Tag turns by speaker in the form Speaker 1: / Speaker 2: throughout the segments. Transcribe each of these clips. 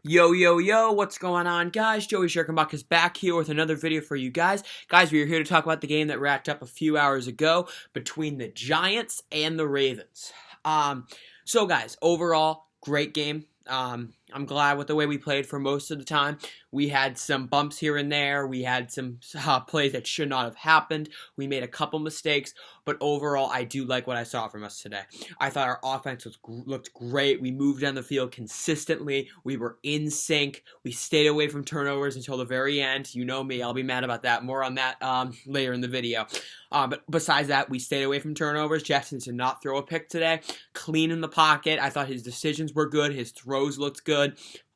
Speaker 1: Yo, yo, yo, what's going on, guys? Joey Shirkenbach is back here with another video for you guys. Guys, we are here to talk about the game that wrapped up a few hours ago between the Giants and the Ravens. So guys, overall, great game. I'm glad with the way we played for most of the time. We had some bumps here and there. We had some plays that should not have happened. We made a couple mistakes, but overall, I do like what I saw from us today. I thought our offense looked great. We moved down the field consistently. We were in sync. We stayed away from turnovers until the very end. You know me, I'll be mad about that. More on that later in the video. But besides that, we stayed away from turnovers. Jackson did not throw a pick today. Clean in the pocket. I thought his decisions were good. His throws looked good.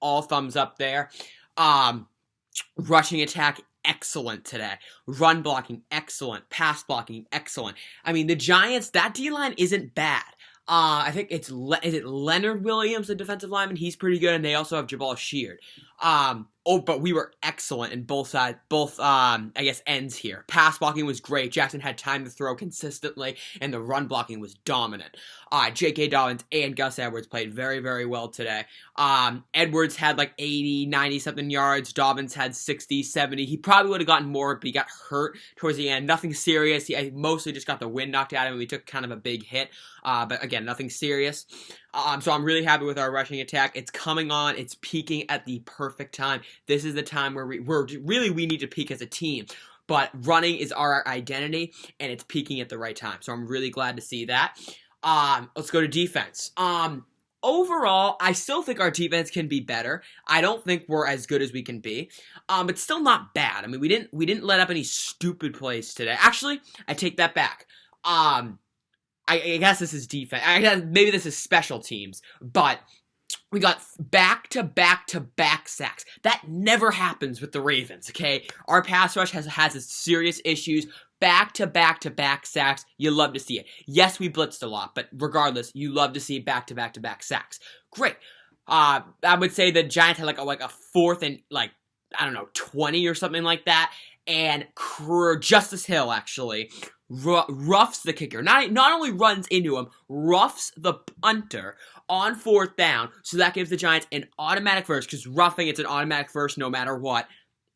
Speaker 1: All thumbs up there. Rushing attack, excellent today. Run blocking, excellent. Pass blocking, excellent. I mean, the Giants, that D-line isn't bad. I think is it Leonard Williams, the defensive lineman? He's pretty good, and they also have Jabal Sheard. But we were excellent in both sides, ends here. Pass blocking was great. Jackson had time to throw consistently, and the run blocking was dominant. J.K. Dobbins and Gus Edwards played very, very well today. Edwards had like 80, 90-something yards. Dobbins had 60, 70. He probably would have gotten more, but he got hurt towards the end. Nothing serious. He mostly just got the wind knocked out of him. We took kind of a big hit. But again, nothing serious. So I'm really happy with our rushing attack. It's coming on. It's peaking at the perfect time. This is the time where we need to peak as a team. But running is our identity, and it's peaking at the right time. So I'm really glad to see that. Let's go to defense. Overall, I still think our defense can be better. I don't think we're as good as we can be. But still not bad. I mean, we didn't let up any stupid plays today. Actually, I take that back. I guess this is defense. Maybe this is special teams, but we got back-to-back-to-back sacks. That never happens with the Ravens, okay? Our pass rush has its serious issues. Back-to-back-to-back sacks. You love to see it. Yes, we blitzed a lot, but regardless, you love to see back-to-back-to-back sacks. Great. I would say the Giants had like a fourth and 20 or something like that. And Justice Hill, actually, roughs the kicker. Not only runs into him, roughs the punter on fourth down. So that gives the Giants an automatic first, because roughing, it's an automatic first no matter what.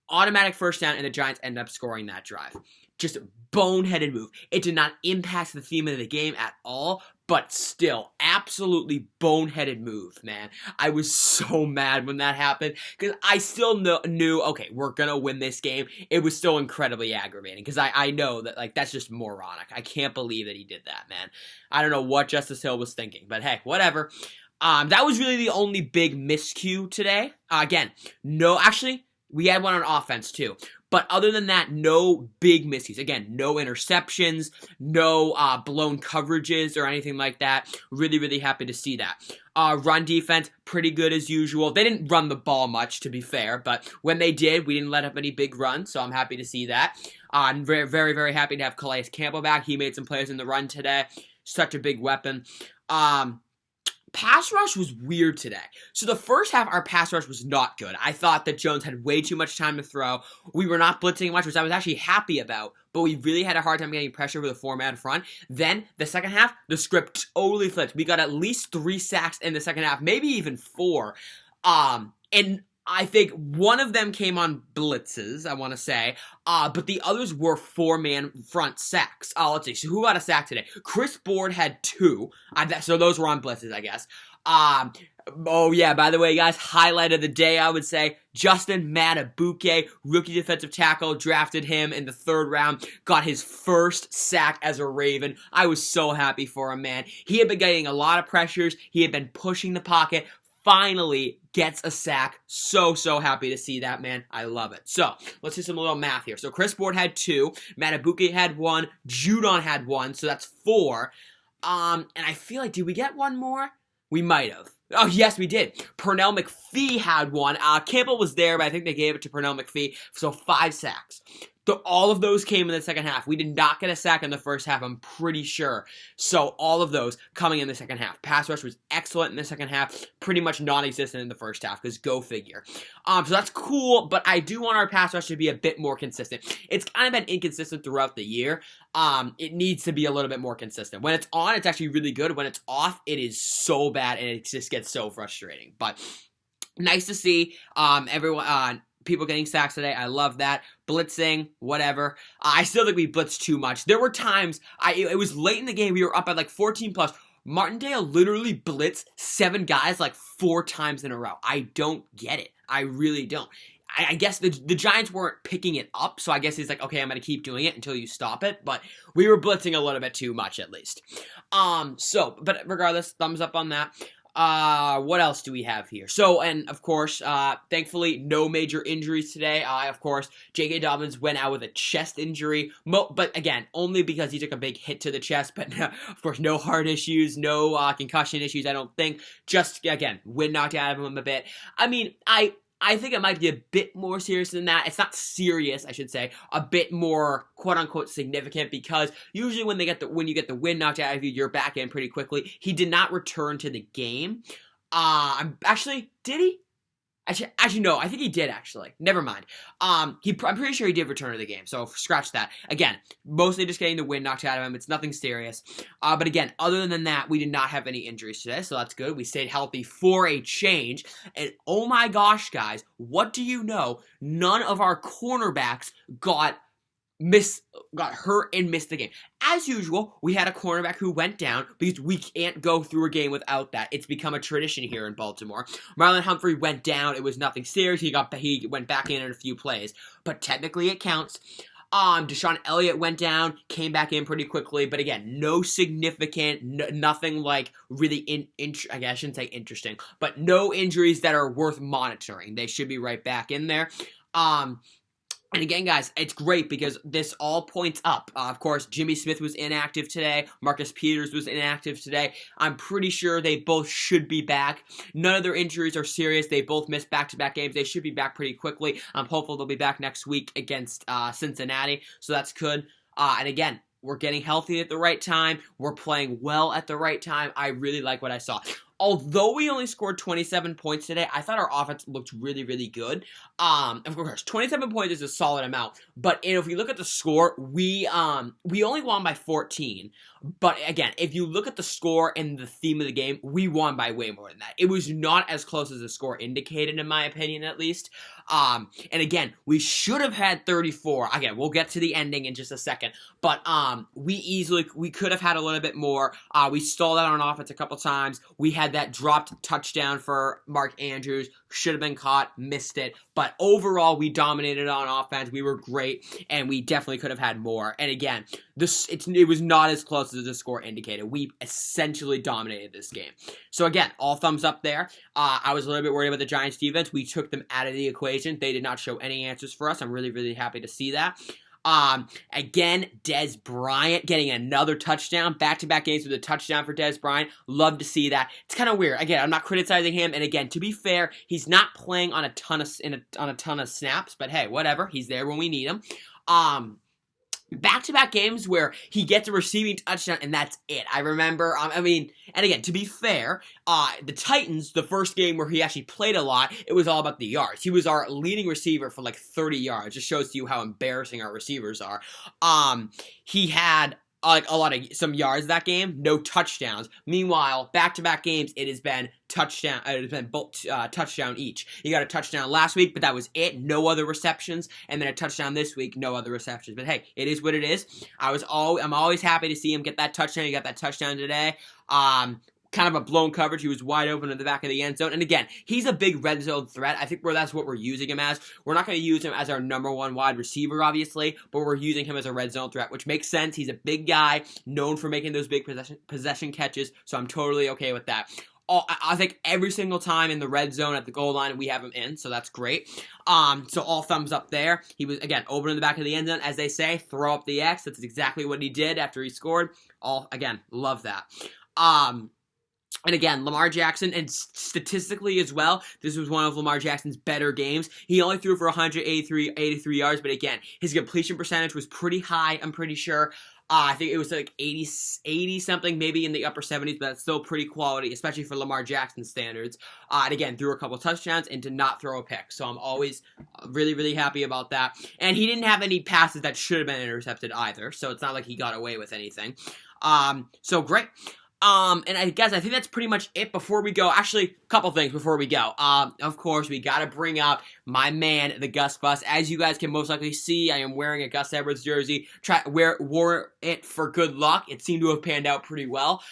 Speaker 1: Automatic first down, and the Giants end up scoring that drive. Just boneheaded move. It did not impact the theme of the game at all, but still, absolutely boneheaded move, man. I was so mad when that happened, because I still knew, okay, we're going to win this game. It was still incredibly aggravating, because I know that, that's just moronic. I can't believe that he did that, man. I don't know what Justice Hill was thinking, but hey, whatever. That was really the only big miscue today. We had one on offense, too. But other than that, no big miscues. Again, no interceptions, no blown coverages or anything like that. Really, really happy to see that. Run defense, pretty good as usual. They didn't run the ball much, to be fair. But when they did, we didn't let up any big runs. So I'm happy to see that. I'm very, very, very happy to have Calais Campbell back. He made some plays in the run today. Such a big weapon. Pass rush was weird today. So the first half, our pass rush was not good. I thought that Jones had way too much time to throw. We were not blitzing much, which I was actually happy about, but we really had a hard time getting pressure with a four-man front. Then, the second half, the script totally flipped. We got at least 3 sacks in the second half, maybe even 4. And I think one of them came on blitzes, I want to say, but the others were 4-man front sacks. Let's see, so who got a sack today? Chris Board had 2, so those were on blitzes, I guess. Oh yeah, by the way, guys, highlight of the day, I would say, Justin Madubuike, rookie defensive tackle, drafted him in the 3rd round, got his first sack as a Raven. I was so happy for him, man. He had been getting a lot of pressures, he had been pushing the pocket, finally gets a sack. So happy to see that, man. I love it. So, let's do some little math here. So, Chris Board had 2. Madubuike had 1. Judon had 1. So, that's 4. And I feel like, did we get one more? We might have. Oh, yes, we did. Pernell McPhee had 1. Campbell was there, but I think they gave it to Pernell McPhee. So, 5 sacks. All of those came in the second half. We did not get a sack in the first half, I'm pretty sure. So all of those coming in the second half. Pass rush was excellent in the second half, pretty much non-existent in the first half, because go figure. So that's cool, but I do want our pass rush to be a bit more consistent. It's kind of been inconsistent throughout the year. It needs to be a little bit more consistent. When it's on, it's actually really good. When it's off, it is so bad, and it just gets so frustrating. But Nice to see everyone people getting sacks today. I love that. Blitzing, whatever. I still think we blitzed too much. There were times it was late in the game. We were up at like 14 plus. Martindale literally blitzed 7 guys like 4 times in a row. I don't get it. I really don't. I guess the Giants weren't picking it up, so I guess he's like, okay, I'm going to keep doing it until you stop it, but we were blitzing a little bit too much at least. But regardless, thumbs up on that. What else do we have here? So, and of course, thankfully, no major injuries today. Of course, J.K. Dobbins went out with a chest injury, but again, only because he took a big hit to the chest, but of course, no heart issues, no concussion issues, I don't think. Just, again, wind knocked out of him a bit. I mean, I think it might be a bit more serious than that. It's not serious, I should say. A bit more quote-unquote significant because usually when you get the wind knocked out of you, you're back in pretty quickly. He did not return to the game. Did he? Actually, no. I think he did. Actually, never mind. I'm pretty sure he did return to the game. So scratch that. Again, mostly just getting the wind knocked out of him. It's nothing serious. But again, other than that, we did not have any injuries today, so that's good. We stayed healthy for a change. And oh my gosh, guys, what do you know? None of our cornerbacks got hurt and missed the game. As usual, we had a cornerback who went down because we can't go through a game without that. It's become a tradition here in Baltimore. Marlon Humphrey went down. It was nothing serious. He went back in a few plays, but technically it counts. Deshaun Elliott went down, came back in pretty quickly, but again, no significant, nothing like really I guess I shouldn't say interesting, but no injuries that are worth monitoring. They should be right back in there. And again, guys, it's great because this all points up. Of course, Jimmy Smith was inactive today. Marcus Peters was inactive today. I'm pretty sure they both should be back. None of their injuries are serious. They both missed back-to-back games. They should be back pretty quickly. I'm hopeful they'll be back next week against Cincinnati, so that's good. And again, we're getting healthy at the right time. We're playing well at the right time. I really like what I saw. Although we only scored 27 points today, I thought our offense looked really, really good. Of course, 27 points is a solid amount. But if you look at the score, we only won by 14. But again, if you look at the score and the theme of the game, we won by way more than that. It was not as close as the score indicated, in my opinion, at least. And again, we should have had 34. Again, we'll get to the ending in just a second. But we could have had a little bit more. We stalled out on offense a couple times. We had that dropped touchdown for Mark Andrews. Should have been caught, missed it. But overall, we dominated on offense. We were great, and we definitely could have had more. And again, it was not as close as the score indicated. We essentially dominated this game. So again, all thumbs up there. I was a little bit worried about the Giants defense. We took them out of the equation. They did not show any answers for us. I'm really, really happy to see that. Again, Dez Bryant getting another touchdown, back-to-back games with a touchdown for Dez Bryant. Love to see that. It's kind of weird. Again, I'm not criticizing him, and again, to be fair, he's not playing on a ton of snaps, but hey, whatever. He's there when we need him. Back-to-back games where he gets a receiving touchdown, and that's it. I remember, and again, to be fair, the Titans, the first game where he actually played a lot, it was all about the yards. He was our leading receiver for like 30 yards. Just shows you how embarrassing our receivers are. He had some yards that game, no touchdowns. Meanwhile, back-to-back games, it has been touchdown. It has been both touchdown each. He got a touchdown last week, but that was it. No other receptions, and then a touchdown this week. No other receptions. But hey, it is what it is. I'm always happy to see him get that touchdown. He got that touchdown today. Kind of a blown coverage. He was wide open in the back of the end zone. And again, he's a big red zone threat. I think that's what we're using him as. We're not going to use him as our number one wide receiver, obviously, but we're using him as a red zone threat, which makes sense. He's a big guy, known for making those big possession catches, so I'm totally okay with that. I think every single time in the red zone at the goal line, we have him in, so that's great. So all thumbs up there. He was, again, open in the back of the end zone, as they say, throw up the X. That's exactly what he did after he scored. Again, love that. And again, Lamar Jackson, and statistically as well, this was one of Lamar Jackson's better games. He only threw for 83 yards, but again, his completion percentage was pretty high, I'm pretty sure. I think it was like 80 something, maybe in the upper 70s, but that's still pretty quality, especially for Lamar Jackson standards. And again, threw a couple touchdowns and did not throw a pick. So I'm always really, really happy about that. And he didn't have any passes that should have been intercepted either, so it's not like he got away with anything. So great. And I guess I think that's pretty much it before we go. Actually, a couple things before we go. Of course, we gotta bring up my man, the Gus Bus. As you guys can most likely see, I am wearing a Gus Edwards jersey. Wore it for good luck. It seemed to have panned out pretty well.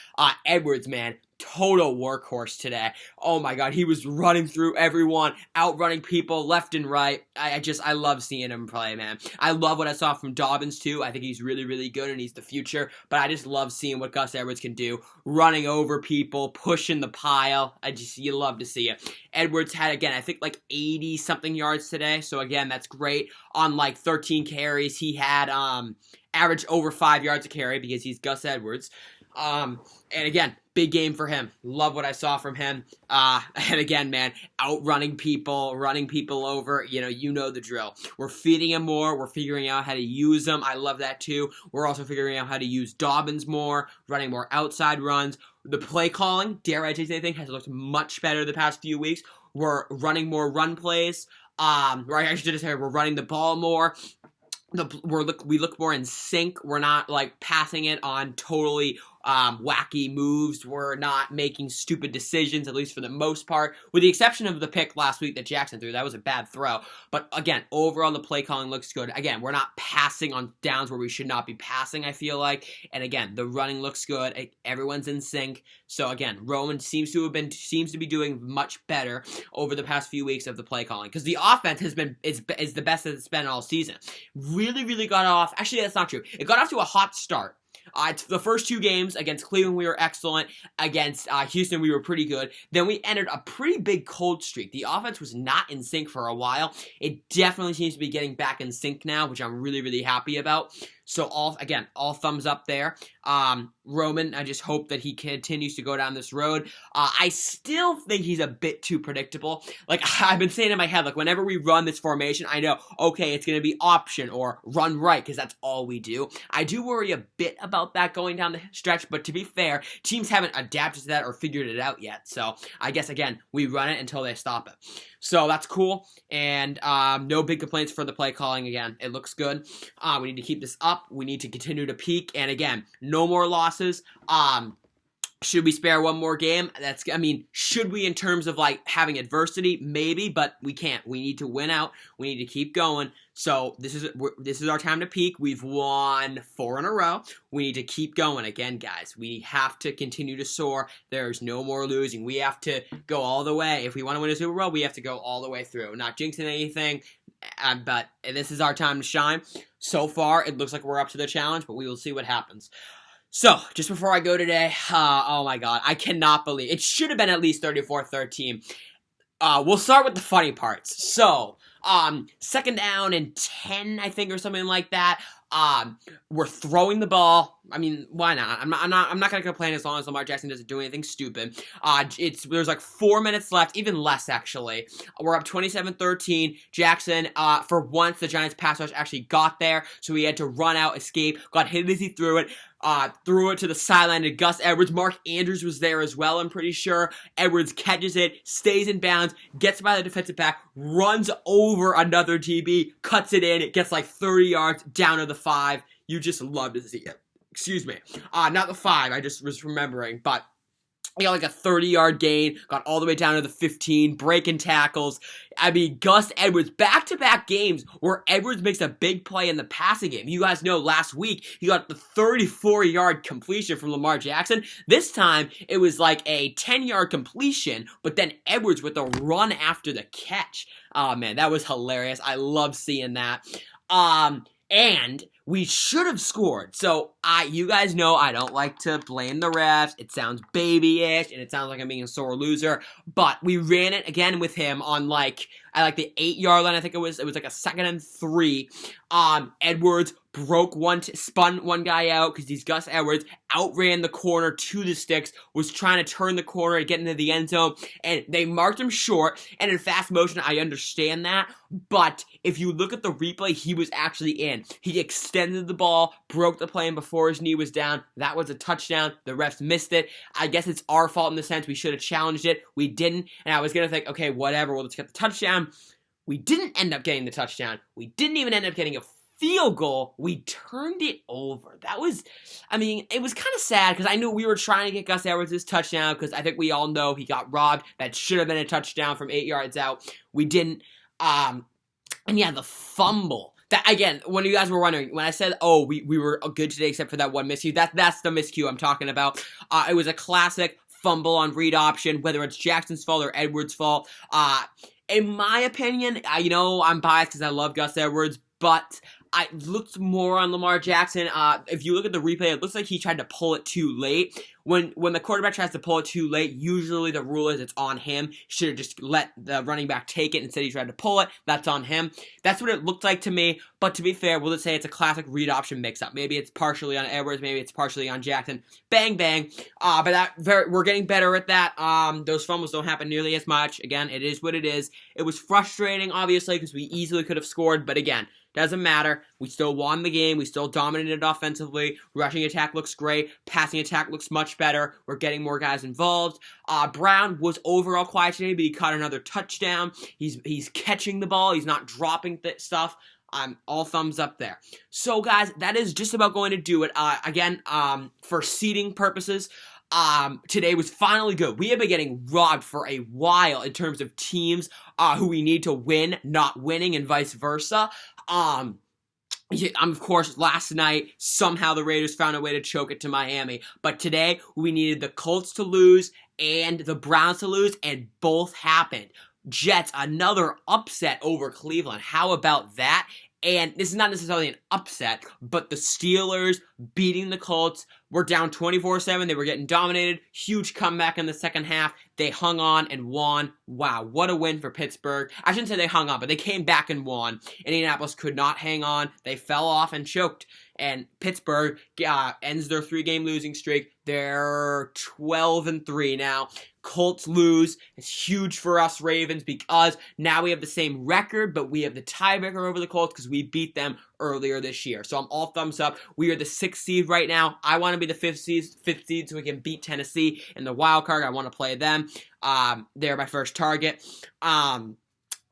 Speaker 1: Edwards, man, total workhorse today. Oh my god, he was running through everyone, outrunning people left and right. I love seeing him play, man. I love what I saw from Dobbins too. I think he's really, really good and he's the future, but I just love seeing what Gus Edwards can do. Running over people, pushing the pile. You love to see it. Edwards had, again, I think like 80-something yards today, so again, that's great. On like 13 carries, he had average over 5 yards a carry because he's Gus Edwards. And again, big game for him. Love what I saw from him. And again, man, outrunning people, running people over. You know the drill. We're feeding him more. We're figuring out how to use him. I love that too. We're also figuring out how to use Dobbins more, running more outside runs. The play calling, dare I say anything, has looked much better the past few weeks. We're running more run plays. I should just say we're running the ball more. We look more in sync. We're not like passing it on totally wacky moves. We're not making stupid decisions, at least for the most part, with the exception of the pick last week that Jackson threw. That was a bad throw. But again, overall the play calling looks good. Again, we're not passing on downs where we should not be passing, I feel like. And again, the running looks good. Everyone's in sync. So again, Roman seems to be doing much better over the past few weeks of the play calling, because the offense is the best that it's been all season. Really, really got off. Actually, that's not true. It got off to a hot start. The first 2 games against Cleveland, we were excellent. Against Houston, we were pretty good. Then we entered a pretty big cold streak. The offense was not in sync for a while. It definitely seems to be getting back in sync now, which I'm really, really happy about. So all thumbs up there. Roman, I just hope that he continues to go down this road. I still think he's a bit too predictable. Like, I've been saying in my head, like, whenever we run this formation, I know, okay, it's going to be option or run right, because that's all we do. I do worry a bit about that going down the stretch, but to be fair, teams haven't adapted to that or figured it out yet. So I guess, again, we run it until they stop it. So that's cool, and no big complaints for the play calling. Again, it looks good. We need to keep this up. We need to continue to peak, and again, no more losses. Should we spare one more game? Should we in terms of like having adversity? Maybe, but we can't. We need to win out. We need to keep going. So this is our time to peak. We've won 4 in a row. We need to keep going again, guys. We have to continue to soar. There's no more losing. We have to go all the way. If we want to win a Super Bowl, we have to go all the way through. Not jinxing anything, but this is our time to shine. So far, it looks like we're up to the challenge, but we will see what happens. So, just before I go today, oh my god, I cannot believe it. Should have been at least 34-13. We'll start with the funny parts. So, 2nd down and 10, I think, or something like that. We're throwing the ball. I mean, why not? I'm not gonna complain as long as Lamar Jackson doesn't do anything stupid. There's like 4 minutes left, even less actually. We're up 27-13. Jackson, for once, the Giants pass rush actually got there, so he had to run out, escape, got hit as he threw it. Threw it to the sideline to Gus Edwards. Mark Andrews was there as well, I'm pretty sure. Edwards catches it, stays in bounds, gets by the defensive back, runs over another DB, cuts it in, it gets like 30 yards down to the 5. You just love to see it. Excuse me. Not the 5, I just was remembering, but he got like a 30-yard gain, got all the way down to the 15, breaking tackles. I mean, Gus Edwards, back-to-back games where Edwards makes a big play in the passing game. You guys know last week he got the 34-yard completion from Lamar Jackson. This time it was like a 10-yard completion, but then Edwards with a run after the catch. Oh man, that was hilarious. I love seeing that. And we should have scored. So, you guys know I don't like to blame the refs. It sounds babyish, and it sounds like I'm being a sore loser. But we ran it again with him on at the 8-yard line. I think it was like a 2nd and 3. Edwards spun one guy out because he's Gus Edwards, outran the corner to the sticks, was trying to turn the corner and get into the end zone, and they marked him short, and in fast motion, I understand that, but if you look at the replay, he was actually in. He extended the ball, broke the play before his knee was down. That was a touchdown. The refs missed it. I guess it's our fault in the sense we should have challenged it. We didn't, and I was going to think, okay, whatever, we'll just get the touchdown. We didn't end up getting the touchdown. We didn't even end up getting a field goal, we turned it over. That was, I mean, it was kind of sad because I knew we were trying to get Gus Edwards this touchdown because I think we all know he got robbed. That should have been a touchdown from 8 yards out. We didn't. And yeah, the fumble. That again, when you guys were wondering, when I said, "Oh, we were good today," except for that one miscue, that's the miscue I'm talking about. It was a classic fumble on read option, whether it's Jackson's fault or Edwards' fault. In my opinion, I'm biased because I love Gus Edwards, but I looked more on Lamar Jackson. If you look at the replay, it looks like he tried to pull it too late. When the quarterback tries to pull it too late, usually the rule is it's on him. Should have just let the running back take it. Instead, he tried to pull it. That's on him. That's what it looked like to me. But to be fair, we'll just say it's a classic read option mix-up. Maybe it's partially on Edwards. Maybe it's partially on Jackson. Bang, bang. But we're getting better at that. Those fumbles don't happen nearly as much. Again, it is what it is. It was frustrating, obviously, because we easily could have scored. But again, doesn't matter. We still won the game. We still dominated offensively. Rushing attack looks great. Passing attack looks much better. We're getting more guys involved. Brown was overall quiet today, but he caught another touchdown. He's catching the ball. He's not dropping stuff. All thumbs up there. So, guys, that is just about going to do it. Again, for seeding purposes, today was finally good. We have been getting robbed for a while in terms of teams who we need to win, not winning, and vice versa. Of course, last night, somehow the Raiders found a way to choke it to Miami. But today, we needed the Colts to lose and the Browns to lose, and both happened. Jets, another upset over Cleveland. How about that? And this is not necessarily an upset, but the Steelers beating the Colts. We're down 24-7. They were getting dominated. Huge comeback in the second half. They hung on and won. Wow, what a win for Pittsburgh. I shouldn't say they hung on, but they came back and won. Indianapolis could not hang on. They fell off and choked. And Pittsburgh ends their 3-game losing streak. They're 12-3 now. Colts lose. It's huge for us Ravens because now we have the same record, but we have the tiebreaker over the Colts because we beat them earlier this year. So I'm all thumbs up. We are the 6th seed right now. I want to be the 5th seed so we can beat Tennessee in the wild card. I want to play them. They're my first target.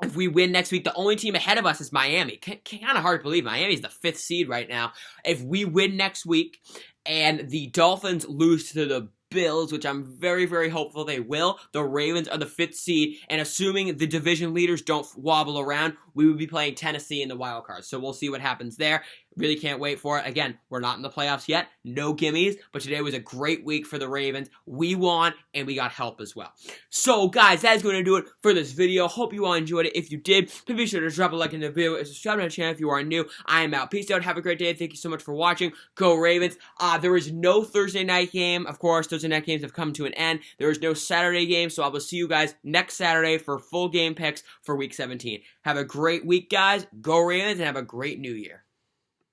Speaker 1: If we win next week, the only team ahead of us is Miami. Kind of hard to believe. Miami's the 5th seed right now. If we win next week and the Dolphins lose to the Bills, which I'm very, very hopeful they will, the Ravens are the 5th seed, and assuming the division leaders don't wobble around, we would be playing Tennessee in the wild card. So we'll see what happens there. Really can't wait for it. Again, we're not in the playoffs yet. No gimmies. But today was a great week for the Ravens. We won, and we got help as well. So, guys, that's going to do it for this video. Hope you all enjoyed it. If you did, please be sure to drop a like in the video and subscribe to the channel if you are new. I am out. Peace out. Have a great day. Thank you so much for watching. Go Ravens. There is no Thursday night game. Of course, Thursday night games have come to an end. There is no Saturday game, so I will see you guys next Saturday for full game picks for Week 17. Have a great week, guys. Go Ravens, and have a great New Year.